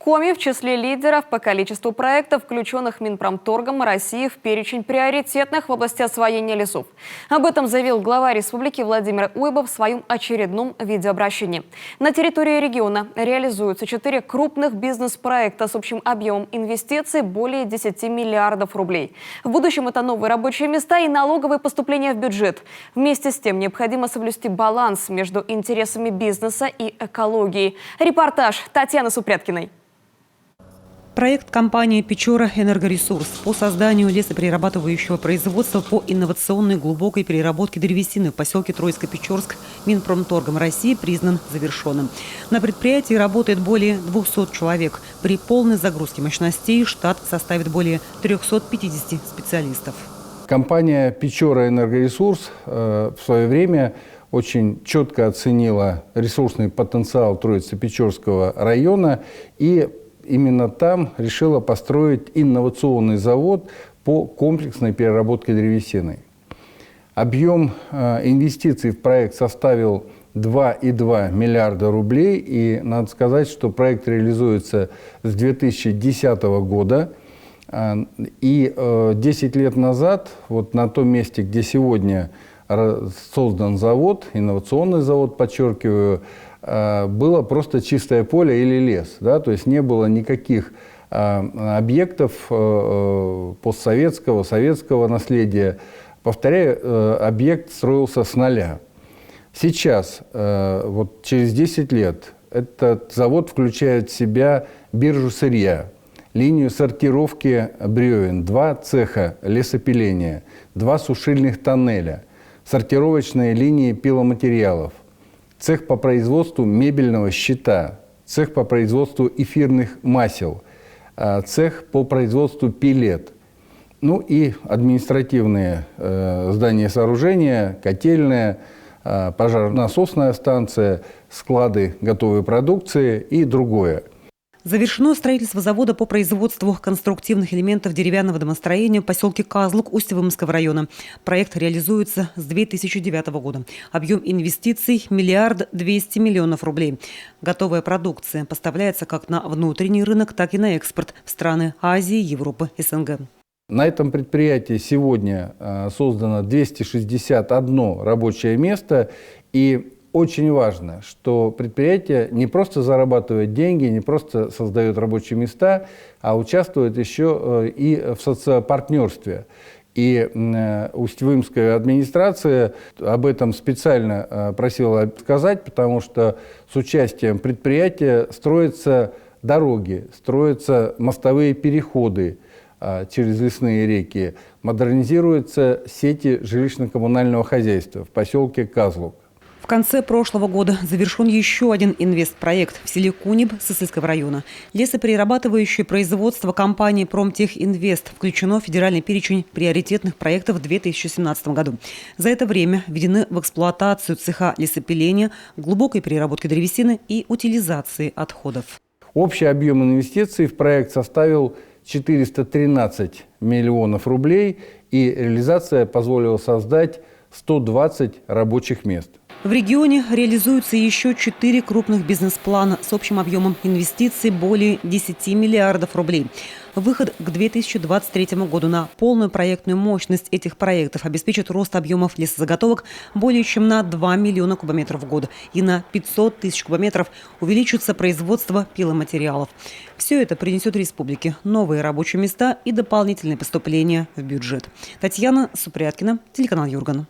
Коми в числе лидеров по количеству проектов, включенных Минпромторгом России в перечень приоритетных в области освоения лесов. Об этом заявил глава республики Владимир Уйбов в своем очередном видеообращении. На территории региона реализуются 4 крупных бизнес-проекта с общим объемом инвестиций более 10 миллиардов рублей. В будущем это новые рабочие места и налоговые поступления в бюджет. Вместе с тем необходимо соблюсти баланс между интересами бизнеса и экологией. Репортаж Татьяны Супряткиной. Проект компании «Печора Энергоресурс» по созданию лесоперерабатывающего производства по инновационной глубокой переработке древесины в поселке Троицко-Печорск Минпромторгом России признан завершенным. На предприятии работает более 200 человек. При полной загрузке мощностей штат составит более 350 специалистов. Компания «Печора Энергоресурс» в свое время очень четко оценила ресурсный потенциал Троице-Печорского района и именно там решила построить инновационный завод по комплексной переработке древесины. Объем инвестиций в проект составил 2,2 миллиарда рублей. И надо сказать, что проект реализуется с 2010 года. И 10 лет назад, вот на том месте, где сегодня создан завод, инновационный завод, подчеркиваю, было просто чистое поле или лес. Да? То есть не было никаких объектов постсоветского, советского наследия. Повторяю, объект строился с нуля. Сейчас, вот через 10 лет, этот завод включает в себя биржу сырья, линию сортировки бревен, 2 цеха лесопиления, 2 сушильных тоннеля, сортировочные линии пиломатериалов, цех по производству мебельного щита, цех по производству эфирных масел, цех по производству пилет. Ну и административные здания и сооружения, котельная, пожаронасосная станция, склады готовой продукции и другое. Завершено строительство завода по производству конструктивных элементов деревянного домостроения в поселке Казлук Усть-Вымского района. Проект реализуется с 2009 года. Объем инвестиций – 1 200 000 000 рублей. Готовая продукция поставляется как на внутренний рынок, так и на экспорт в страны Азии, Европы, СНГ. На этом предприятии сегодня создано 261 рабочее место. И очень важно, что предприятие не просто зарабатывает деньги, не просто создает рабочие места, а участвует еще и в социопартнерстве. И Усть-Вымская администрация об этом специально просила сказать, потому что с участием предприятия строятся дороги, строятся мостовые переходы через лесные реки, модернизируются сети жилищно-коммунального хозяйства в поселке Казлук. В конце прошлого года завершен еще один инвестпроект в селе Куниб Сысольского района. Лесоперерабатывающее производство компании «Промтехинвест» включено в федеральный перечень приоритетных проектов в 2017 году. За это время введены в эксплуатацию цеха лесопиления, глубокой переработки древесины и утилизации отходов. Общий объем инвестиций в проект составил 413 миллионов рублей, и реализация позволила создать 120 рабочих мест. В регионе реализуются еще 4 крупных бизнес-плана с общим объемом инвестиций более 10 миллиардов рублей. Выход к 2023 году на полную проектную мощность этих проектов обеспечит рост объемов лесозаготовок более чем на 2 миллиона кубометров в год. И на 500 тысяч кубометров увеличится производство пиломатериалов. Все это принесет республике новые рабочие места и дополнительные поступления в бюджет. Татьяна Супряткина, телеканал Юрган.